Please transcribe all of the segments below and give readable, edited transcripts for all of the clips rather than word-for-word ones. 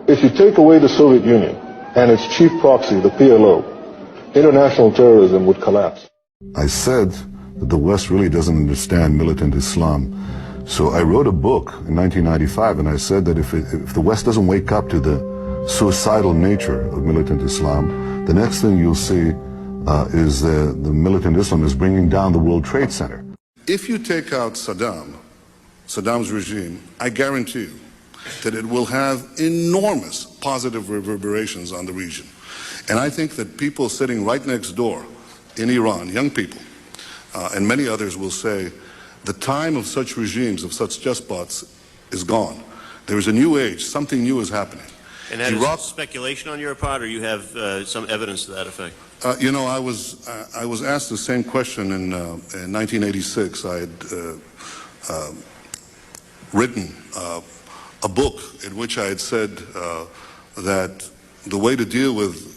If you take away the Soviet Union and its chief proxy, the PLO, international terrorism would collapse. I said that the West really doesn't understand militant Islam. So I wrote a book in 1995, and I said that if the West doesn't wake up to the suicidal nature of militant Islam, the next thing you'll see is the militant Islam is bringing down the World Trade Center. If you take out Saddam's regime, I guarantee you that it will have enormous positive reverberations on the region. And I think that people sitting right next door in Iran, young people, and many others will say, the time of such regimes, of such despots, is gone. There is a new age, something new is happening. And that is speculation on your part, or you have some evidence to that effect? You know, I was asked the same question in 1986. I had written a book in which I had said that the way to deal with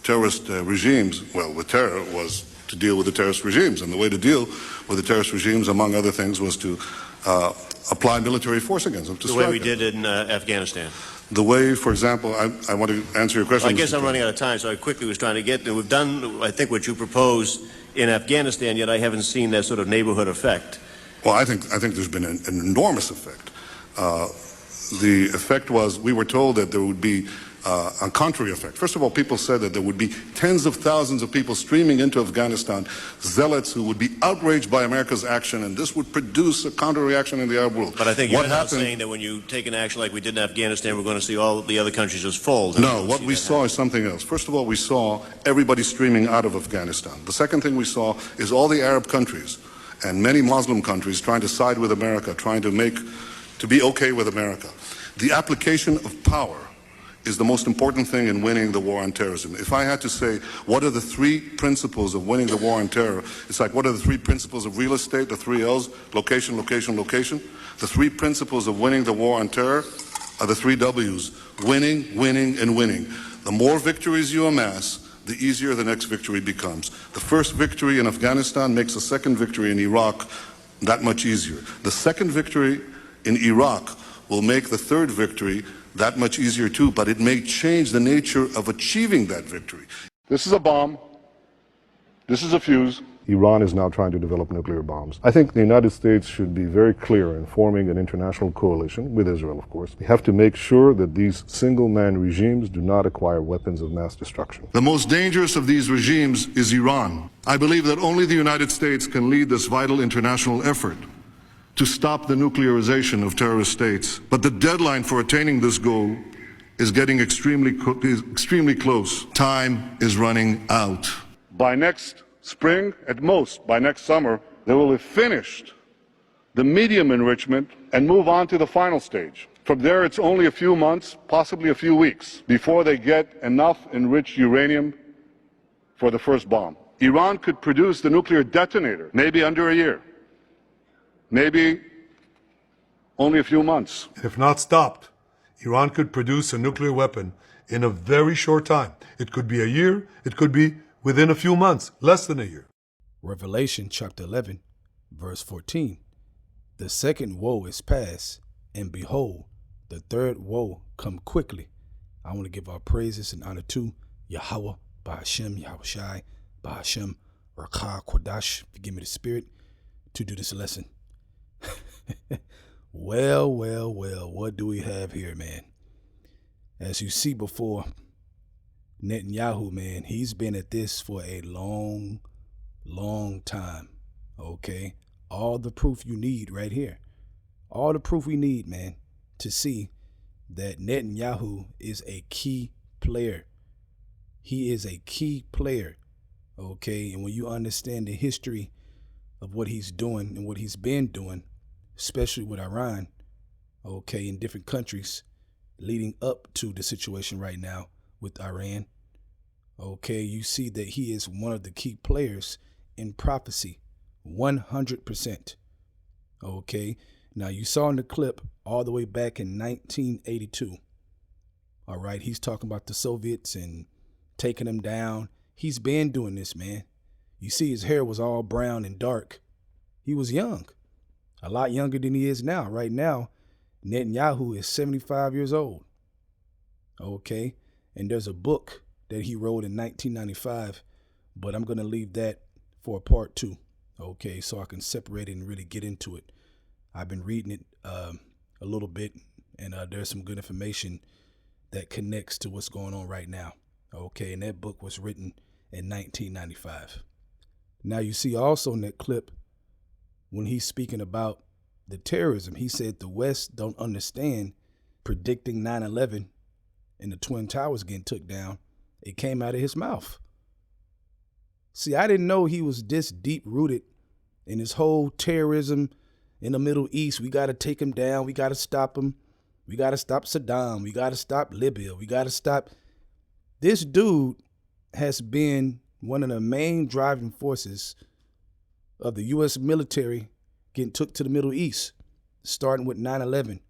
terrorist regimes, well, with terror, was to deal with the terrorist regimes. And the way to deal with the terrorist regimes, among other things, was to apply military force against them. The way we did in Afghanistan. The way, for example, I want to answer your question. Well, I guess I'm running out of time, so I quickly was trying to get there. We've done, I think, what you proposed in Afghanistan, yet I haven't seen that sort of neighborhood effect. Well, I think there's been an enormous effect. The effect was, we were told that there would be a contrary effect. First of all, people said that there would be tens of thousands of people streaming into Afghanistan, zealots who would be outraged by America's action, and this would produce a counter-reaction in the Arab world. But I think you're now saying that when you take an action like we did in Afghanistan, we're going to see all the other countries just fold. No, what we saw is something else. First of all, we saw everybody streaming out of Afghanistan. The second thing we saw is all the Arab countries and many Muslim countries trying to side with America, trying to be okay with America. The application of power is the most important thing in winning the war on terrorism. If I had to say, what are the three principles of winning the war on terror? It's like, what are the three principles of real estate, the three L's, location, location, location? The three principles of winning the war on terror are the three W's, winning, winning, and winning. The more victories you amass, the easier the next victory becomes. The first victory in Afghanistan makes the second victory in Iraq that much easier. The second victory in Iraq will make the third victory that much easier too, but it may change the nature of achieving that victory. This is a bomb. This is a fuse. Iran is now trying to develop nuclear bombs. I think the United States should be very clear in forming an international coalition, with Israel, of course. We have to make sure that these single-man regimes do not acquire weapons of mass destruction. The most dangerous of these regimes is Iran. I believe that only the United States can lead this vital international effort to stop the nuclearization of terrorist states. But the deadline for attaining this goal is getting extremely close. Time is running out. By next spring, at most by next summer, they will have finished the medium enrichment and move on to the final stage. From there, it's only a few months, possibly a few weeks, before they get enough enriched uranium for the first bomb. Iran could produce the nuclear detonator maybe under a year. Maybe only a few months. If not stopped, Iran could produce a nuclear weapon in a very short time. It could be a year, it could be within a few months, less than a year. Revelation chapter 11, verse 14. The second woe is past, and behold, the third woe come quickly. I want to give our praises and honor to Yahweh, Bahashem, Yahushai, Bahashem, Rakah, Kodash, forgive me the spirit, to do this lesson. Well, what do we have here, man? As you see before, Netanyahu, man, he's been at this for a long time, okay? All the proof you need right here. All the proof we need, man, to see that Netanyahu is a key player. He is a key player, okay? And when you understand the history of what he's doing and what he's been doing, especially with Iran, okay, in different countries leading up to the situation right now with Iran, okay, you see that he is one of the key players in prophecy, 100%, okay? Now, you saw in the clip all the way back in 1982, all right, he's talking about the Soviets and taking them down. He's been doing this, man. You see his hair was all brown and dark. He was young, a lot younger than he is now. Right now, Netanyahu is 75 years old. Okay. And there's a book that he wrote in 1995, but I'm going to leave that for a part 2. Okay. So I can separate it and really get into it. I've been reading it a little bit, and there's some good information that connects to what's going on right now. Okay. And that book was written in 1995. Now you see also in that clip when he's speaking about the terrorism, he said the West don't understand predicting 9/11 and the Twin Towers getting took down. It came out of his mouth. See, I didn't know he was this deep rooted in his whole terrorism in the Middle East. We got to take him down. We got to stop him. We got to stop Saddam. We got to stop Libya. We got to stop. This dude has been one of the main driving forces of the U.S. military getting took to the Middle East, starting with 9/11.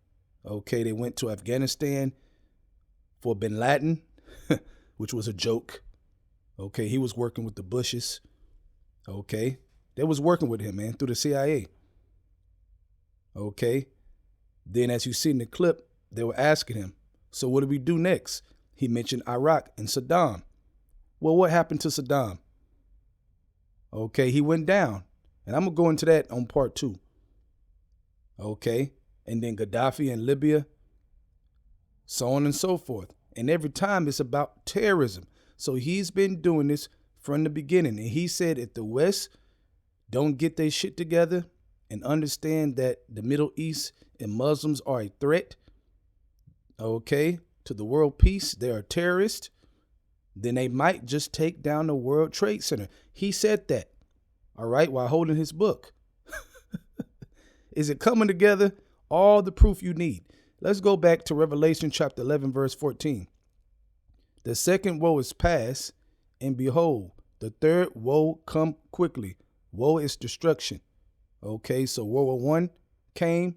Okay, they went to Afghanistan for bin Laden, which was a joke. Okay, he was working with the Bushes. Okay, they was working with him, man, through the CIA. Okay, then as you see in the clip, they were asking him, so what do we do next? He mentioned Iraq and Saddam. Well, what happened to Saddam? Okay, he went down. And I'm going to go into that on part 2. Okay, and then Gaddafi and Libya, so on and so forth. And every time it's about terrorism. So he's been doing this from the beginning. And he said if the West don't get their shit together and understand that the Middle East and Muslims are a threat, okay, to the world peace, they're a terrorist, then they might just take down the World Trade Center. He said that, all right, while holding his book. Is it coming together? All the proof you need. Let's go back to Revelation chapter 11, verse 14. The second woe is past, and behold, the third woe come quickly. Woe is destruction. Okay, so World War I came,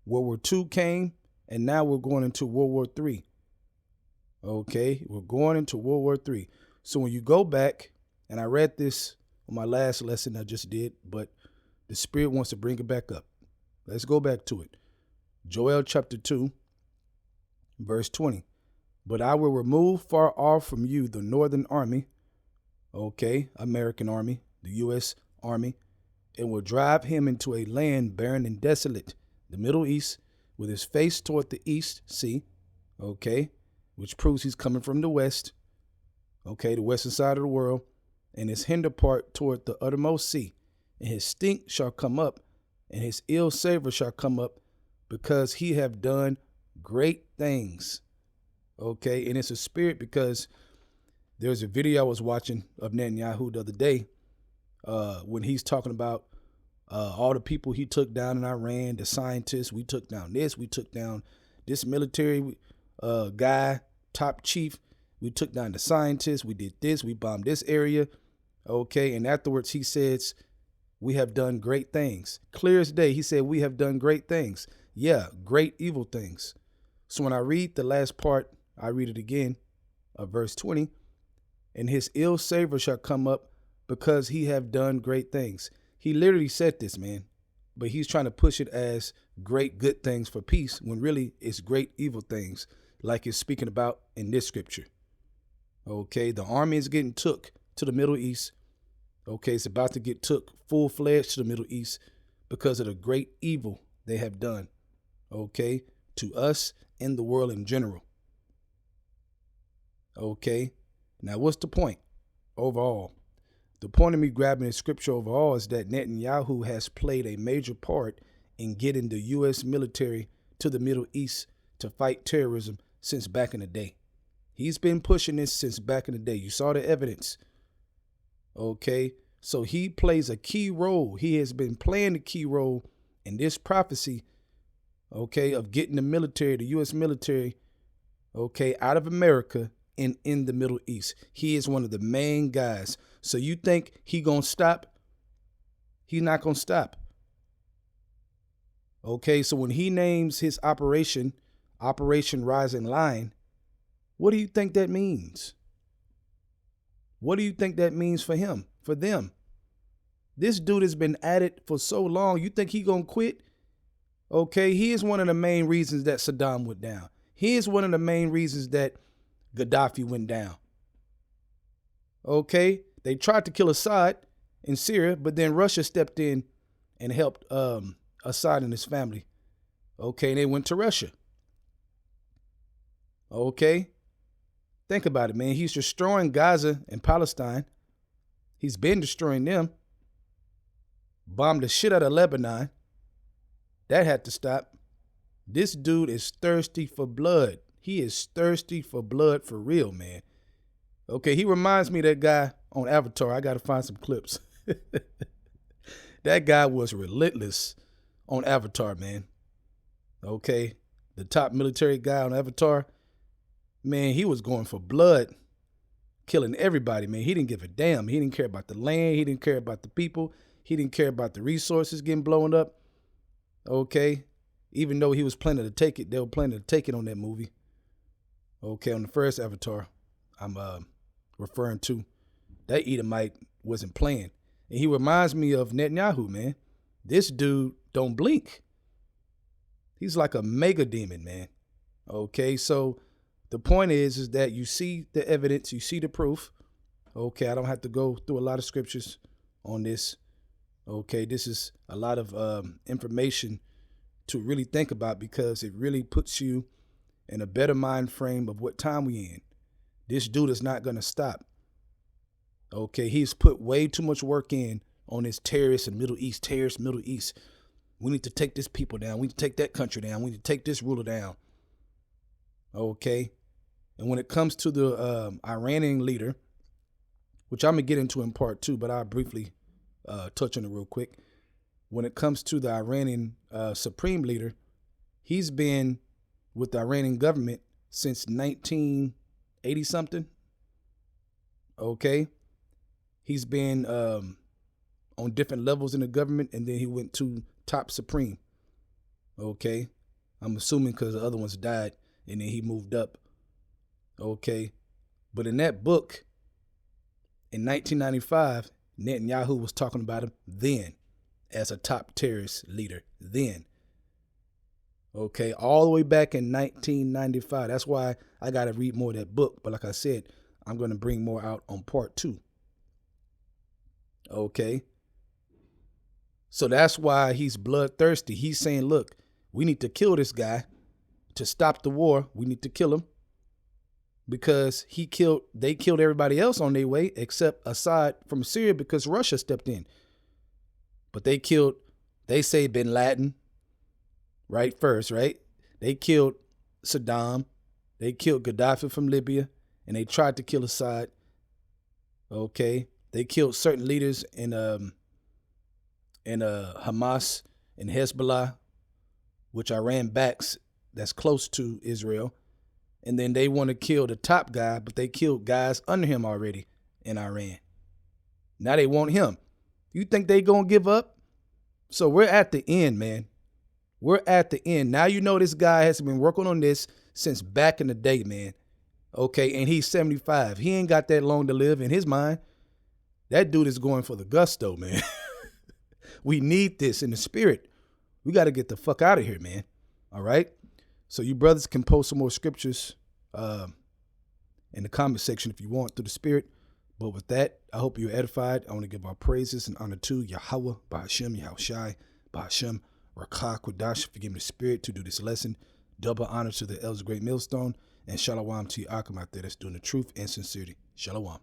World War II came, and now we're going into World War III. Okay, we're going into World War III. So when you go back, and I read this on my last lesson I just did, but the Spirit wants to bring it back up. Let's go back to it. Joel chapter 2, verse 20. But I will remove far off from you the northern army, okay, American army, the U.S. army, and will drive him into a land barren and desolate, the Middle East, with his face toward the east, see, okay, which proves he's coming from the west, okay, the western side of the world, and his hinder part toward the uttermost sea. And his stink shall come up, and his ill savor shall come up, because he have done great things. Okay, and it's a spirit because there's a video I was watching of Netanyahu the other day when he's talking about all the people he took down in Iran, the scientists. We took down this. We took down this military guy, top chief. We took down the scientists. We did this. We bombed this area. Okay, and afterwards he says, we have done great things. Clear as day, he said, we have done great things. Yeah, great evil things. So when I read the last part, I read it again, verse 20, and his ill savor shall come up because he have done great things. He literally said this, man, but he's trying to push it as great good things for peace when really it's great evil things like it's speaking about in this scripture. Okay, the army is getting took to the Middle East. Okay, it's about to get took full-fledged to the Middle East because of the great evil they have done, okay, to us and the world in general. Okay, now what's the point overall? The point of me grabbing the scripture overall is that Netanyahu has played a major part in getting the U.S. military to the Middle East to fight terrorism since back in the day. He's been pushing this since back in the day. You saw the evidence. Okay, so he plays a key role. He has been playing a key role in this prophecy, okay, of getting the military, the U.S. military, okay, out of America and in the Middle East. He is one of the main guys. So you think he gonna stop? He's not gonna stop. Okay, so when he names his Operation Rising Lion, what do you think that means? What do you think that means for him, for them? This dude has been at it for so long. You think he gonna quit? Okay, he is one of the main reasons that Saddam went down. He is one of the main reasons that Gaddafi went down. Okay, they tried to kill Assad in Syria, but then Russia stepped in and helped Assad and his family. Okay, and they went to Russia. Okay, think about it, man. He's destroying Gaza and Palestine. He's been destroying them. Bombed the shit out of Lebanon. That had to stop. This dude is thirsty for blood. He is thirsty for blood for real, man. Okay, he reminds me of that guy on Avatar. I got to find some clips. That guy was relentless on Avatar, man. Okay, the top military guy on Avatar, man, he was going for blood, killing everybody, man. He didn't give a damn. He didn't care about the land. He didn't care about the people. He didn't care about the resources getting blown up. Okay, even though he was planning to take it, they were planning to take it on that movie. Okay, on the first Avatar, I'm referring to, that Edomite wasn't playing. And he reminds me of Netanyahu, man. This dude don't blink. He's like a mega demon, man. Okay, so the point is that you see the evidence, you see the proof. Okay, I don't have to go through a lot of scriptures on this. Okay, this is a lot of information to really think about, because it really puts you in a better mind frame of what time we in. This dude is not going to stop. Okay, he's put way too much work in on this terrorist and Middle East, Middle East. We need to take this people down. We need to take that country down. We need to take this ruler down. Okay, and when it comes to the Iranian leader, which I'm going to get into in part 2, but I'll briefly touch on it real quick. When it comes to the Iranian supreme leader, he's been with the Iranian government since 1980 something. Okay, he's been on different levels in the government, and then he went to top supreme. Okay, I'm assuming because the other ones died, and then he moved up. Okay, but in that book in 1995, Netanyahu was talking about him then as a top terrorist leader then. Okay, all the way back in 1995. That's why I got to read more of that book. But like I said, I'm going to bring more out on part 2. Okay, so that's why he's bloodthirsty. He's saying, look, we need to kill this guy to stop the war. We need to kill him because they killed everybody else on their way except Assad from Syria because Russia stepped in. But they say bin Laden, right, first, right? They killed Saddam. They killed Gaddafi from Libya, and they tried to kill Assad. Okay, they killed certain leaders in Hamas and Hezbollah, which Iran backs, that's close to Israel. And then they want to kill the top guy, but they killed guys under him already in Iran. Now they want him. You think they gonna give up? So we're at the end, man. We're at the end. Now you know this guy has been working on this since back in the day, man. Okay, and he's 75. He ain't got that long to live in his mind. That dude is going for the gusto, man. We need this in the spirit. We got to get the fuck out of here, man. All right? So you brothers can post some more scriptures in the comment section if you want through the spirit. But with that, I hope you're edified. I want to give our praises and honor to Yahweh, Bahashem, Yahushai, Bahashem, Rakah, Kodash, forgive me the spirit to do this lesson. Double honor to the elders of Great Millstone. And shalom to you, Akim out there that's doing the truth and sincerity. Shalom.